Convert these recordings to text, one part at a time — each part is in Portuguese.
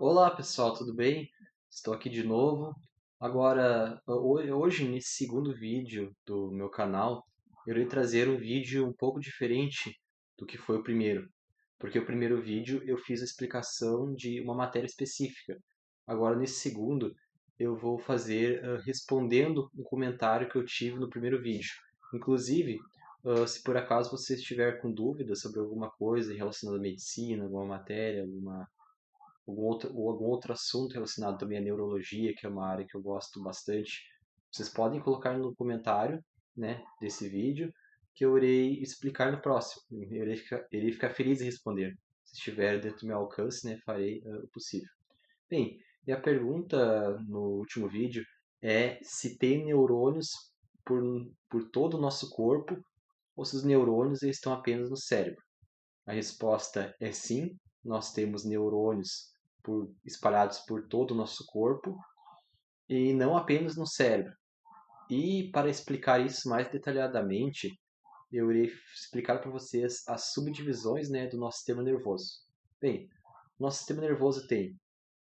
Olá pessoal, tudo bem? Estou aqui de novo. Agora, hoje, nesse segundo vídeo do meu canal, eu irei trazer um vídeo um pouco diferente do que foi o primeiro, porque o primeiro vídeo eu fiz a explicação de uma matéria específica. Agora, nesse segundo, eu vou fazer respondendo um comentário que eu tive no primeiro vídeo. Inclusive, se por acaso você estiver com dúvidas sobre alguma coisa relacionada à medicina, alguma matéria, algum outro assunto relacionado também à neurologia, que é uma área que eu gosto bastante, vocês podem colocar no comentário, né, desse vídeo, que eu irei explicar no próximo. Eu irei ficar feliz em responder. Se estiver dentro do meu alcance, né, farei o possível. Bem, e a pergunta no último vídeo é se tem neurônios por, por todo o nosso corpo ou se os neurônios estão apenas no cérebro. A resposta é sim, nós temos neurônios espalhados por todo o nosso corpo e não apenas no cérebro. E para explicar isso mais detalhadamente, eu irei explicar para vocês as subdivisões, né, do nosso sistema nervoso. Bem, nosso sistema nervoso tem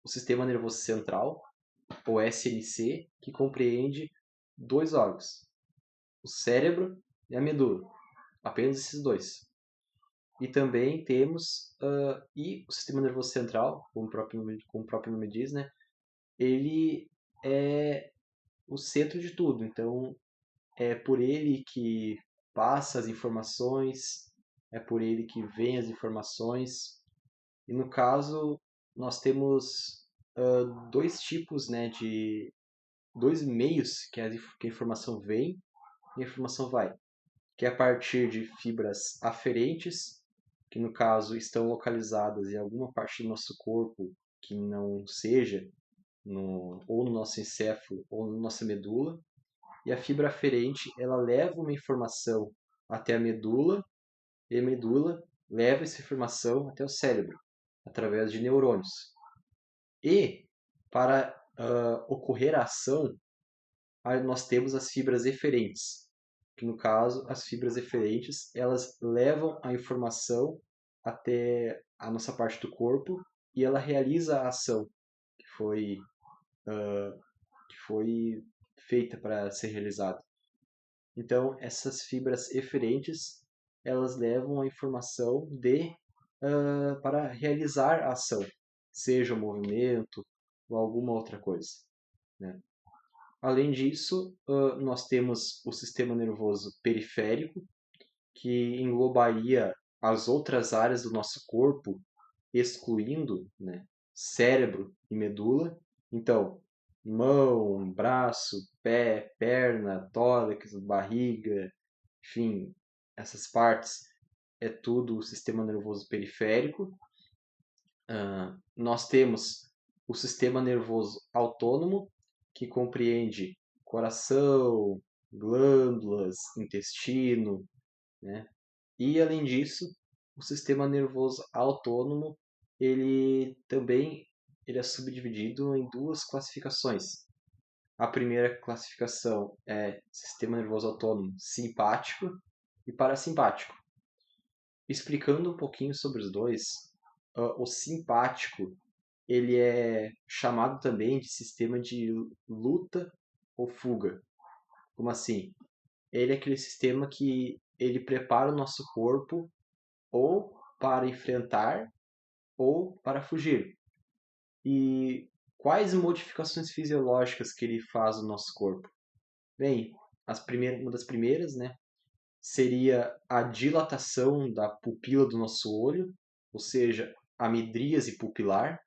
o sistema nervoso central, ou SNC, que compreende dois órgãos, o cérebro e a medula, apenas esses dois. E também temos o sistema nervoso central, como o próprio nome diz, né? Ele é o centro de tudo. Então, é por ele que passa as informações, é por ele que vem as informações. E no caso, nós temos dois tipos, né, de dois meios que a informação vem e a informação vai, que é a partir de fibras aferentes, que no caso estão localizadas em alguma parte do nosso corpo que não seja ou no nosso encéfalo ou na nossa medula. E a fibra aferente, ela leva uma informação até a medula, e a medula leva essa informação até o cérebro, através de neurônios. E, para ocorrer a ação, nós temos as fibras eferentes, que no caso, as fibras eferentes, elas levam a informação até a nossa parte do corpo e ela realiza a ação que foi, que foi feita para ser realizada. Então, essas fibras eferentes, elas levam a informação para realizar a ação, seja o movimento ou alguma outra coisa, né? Além disso, nós temos o sistema nervoso periférico, que englobaria as outras áreas do nosso corpo, excluindo, né, cérebro e medula. Então, mão, braço, pé, perna, tórax, barriga, enfim, essas partes é tudo o sistema nervoso periférico. Nós temos o sistema nervoso autônomo, que compreende coração, glândulas, intestino, né? E além disso, o sistema nervoso autônomo, ele é subdividido em duas classificações. A primeira classificação é sistema nervoso autônomo simpático e parasimpático. Explicando um pouquinho sobre os dois, o simpático ele é chamado também de sistema de luta ou fuga. Como assim? Ele é aquele sistema que ele prepara o nosso corpo ou para enfrentar ou para fugir. E quais modificações fisiológicas que ele faz no nosso corpo? Bem, uma das primeiras, né, seria a dilatação da pupila do nosso olho, ou seja, a midríase pupilar,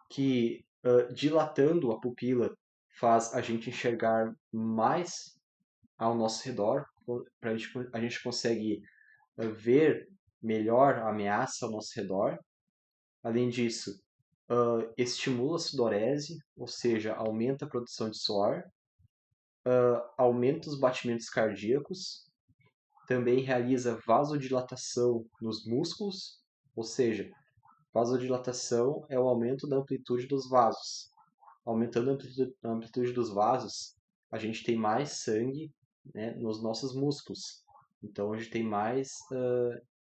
que dilatando a pupila faz a gente enxergar mais ao nosso redor, a gente consegue ver melhor a ameaça ao nosso redor. Além disso, estimula a sudorese, ou seja, aumenta a produção de suor, aumenta os batimentos cardíacos, também realiza vasodilatação nos músculos, ou seja, vasodilatação é o aumento da amplitude dos vasos. Aumentando a amplitude dos vasos, a gente tem mais sangue, né, nos nossos músculos. Então a gente tem mais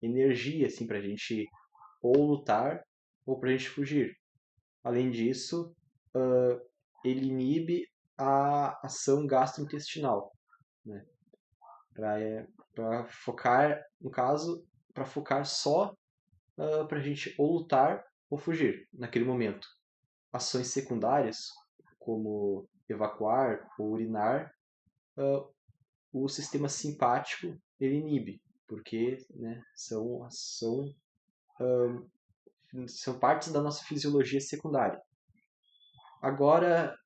energia assim, para a gente ou lutar ou para a gente fugir. Além disso, ah, ele inibe a ação gastrointestinal, né? Para focar, no caso, para focar só para a gente ou lutar ou fugir naquele momento. Ações secundárias, como evacuar ou urinar, o sistema simpático ele inibe, porque, né, são partes da nossa fisiologia secundária. Agora,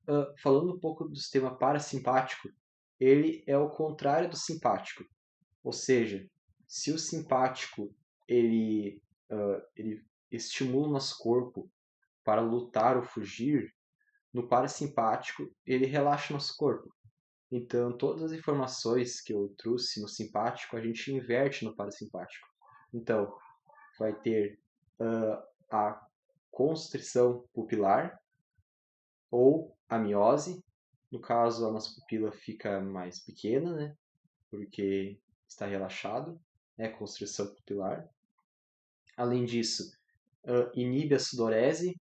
falando um pouco do sistema parasimpático, ele é o contrário do simpático. Ou seja, se o simpático ele estimula o nosso corpo para lutar ou fugir, no parasimpático ele relaxa o nosso corpo. Então, todas as informações que eu trouxe no simpático, a gente inverte no parasimpático. Então, vai ter a constrição pupilar ou a miose. No caso, a nossa pupila fica mais pequena, né? Porque está relaxado, é constrição pupilar. Além disso, inibe a sudorese,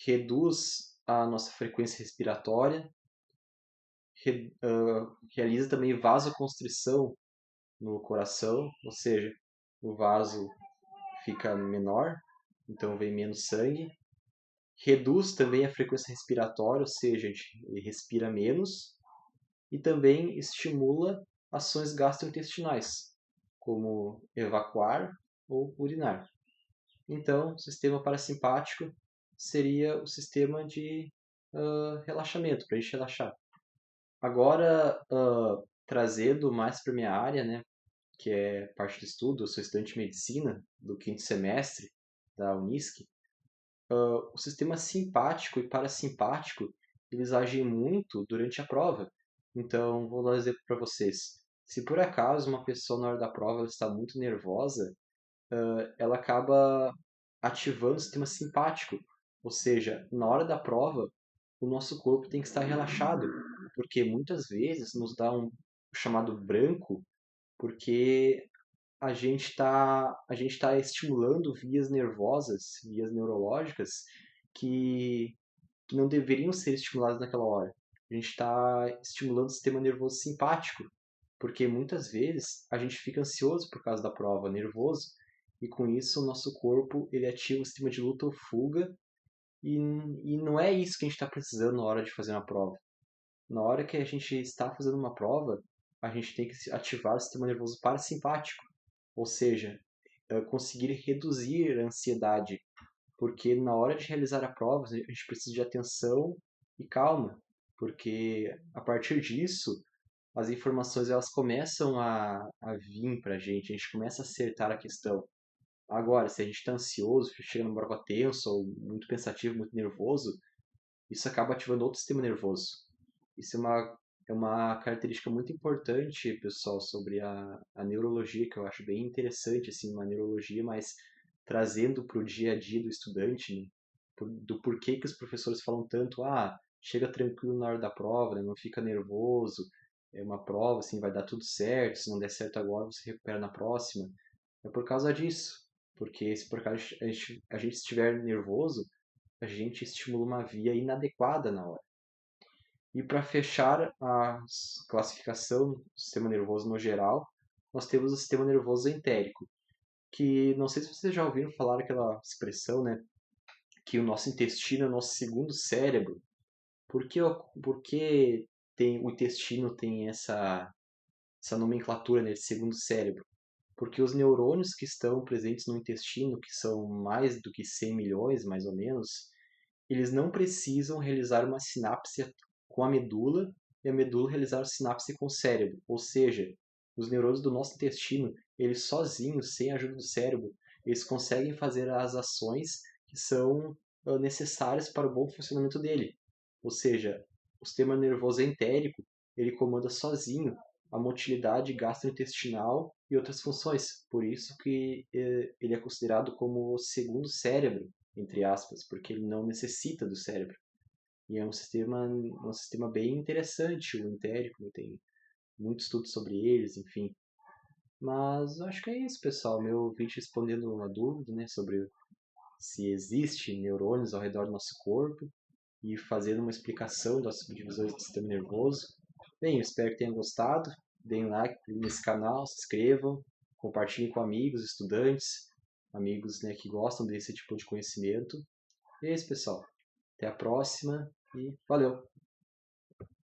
reduz a nossa frequência respiratória, realiza também vasoconstrição no coração, ou seja, o vaso fica menor, então vem menos sangue. Reduz também a frequência respiratória, ou seja, a gente respira menos. E também estimula ações gastrointestinais, como evacuar ou urinar. Então, o sistema parasimpático seria o sistema de relaxamento, para a gente relaxar. Agora, trazendo mais para minha área, né, que é parte do estudo, eu sou estudante de medicina do quinto semestre da Unisc. O sistema simpático e parasimpático eles agem muito durante a prova. Então, vou dar um exemplo para vocês. Se por acaso uma pessoa na hora da prova ela está muito nervosa, ela acaba ativando o sistema simpático. Ou seja, na hora da prova, o nosso corpo tem que estar relaxado, porque muitas vezes nos dá um chamado branco, porque a gente tá estimulando vias nervosas, vias neurológicas que, que não deveriam ser estimuladas naquela hora. A gente está estimulando o sistema nervoso simpático, porque muitas vezes a gente fica ansioso por causa da prova, nervoso, e com isso o nosso corpo ele ativa o sistema de luta ou fuga, e, e não é isso que a gente está precisando na hora de fazer uma prova. Na hora que a gente está fazendo uma prova, a gente tem que ativar o sistema nervoso parasimpático, ou seja, conseguir reduzir a ansiedade, porque na hora de realizar a prova a gente precisa de atenção e calma, porque a partir disso as informações elas começam a vir para a gente começa a acertar a questão. Agora, se a gente está ansioso, chega numa prova tenso, ou muito pensativo, muito nervoso, isso acaba ativando outro sistema nervoso. Isso é uma característica muito importante, pessoal, sobre a neurologia, que eu acho bem interessante, assim, uma neurologia, mas trazendo para o dia a dia do estudante, né? Do porquê que os professores falam tanto, chega tranquilo na hora da prova, né? Não fica nervoso, é uma prova, assim, vai dar tudo certo, se não der certo agora, você recupera na próxima. É por causa disso, porque se por acaso a gente estiver nervoso, a gente estimula uma via inadequada na hora. E para fechar a classificação do sistema nervoso no geral, nós temos o sistema nervoso entérico, que não sei se vocês já ouviram falar aquela expressão, né, que o nosso intestino é o nosso segundo cérebro. Por que o intestino tem essa nomenclatura, né, de segundo cérebro? Porque os neurônios que estão presentes no intestino, que são mais do que 100 milhões, mais ou menos, eles não precisam realizar uma sinapse com a medula e a medula realizar a sinapse com o cérebro. Ou seja, os neurônios do nosso intestino, eles sozinhos, sem a ajuda do cérebro, eles conseguem fazer as ações que são necessárias para o bom funcionamento dele. Ou seja, o sistema nervoso entérico, ele comanda sozinho a motilidade gastrointestinal e outras funções. Por isso que ele é considerado como o segundo cérebro, entre aspas, porque ele não necessita do cérebro. E é um sistema bem interessante, o entérico, tem muito estudo sobre eles, enfim. Mas eu acho que é isso, pessoal. Meu vídeo respondendo uma dúvida, né, sobre se existe neurônios ao redor do nosso corpo e fazendo uma explicação das subdivisões do sistema nervoso. Bem, eu espero que tenham gostado. Deem like nesse canal, se inscrevam, compartilhem com amigos, estudantes, amigos, né, que gostam desse tipo de conhecimento. E é isso, pessoal. Até a próxima e valeu!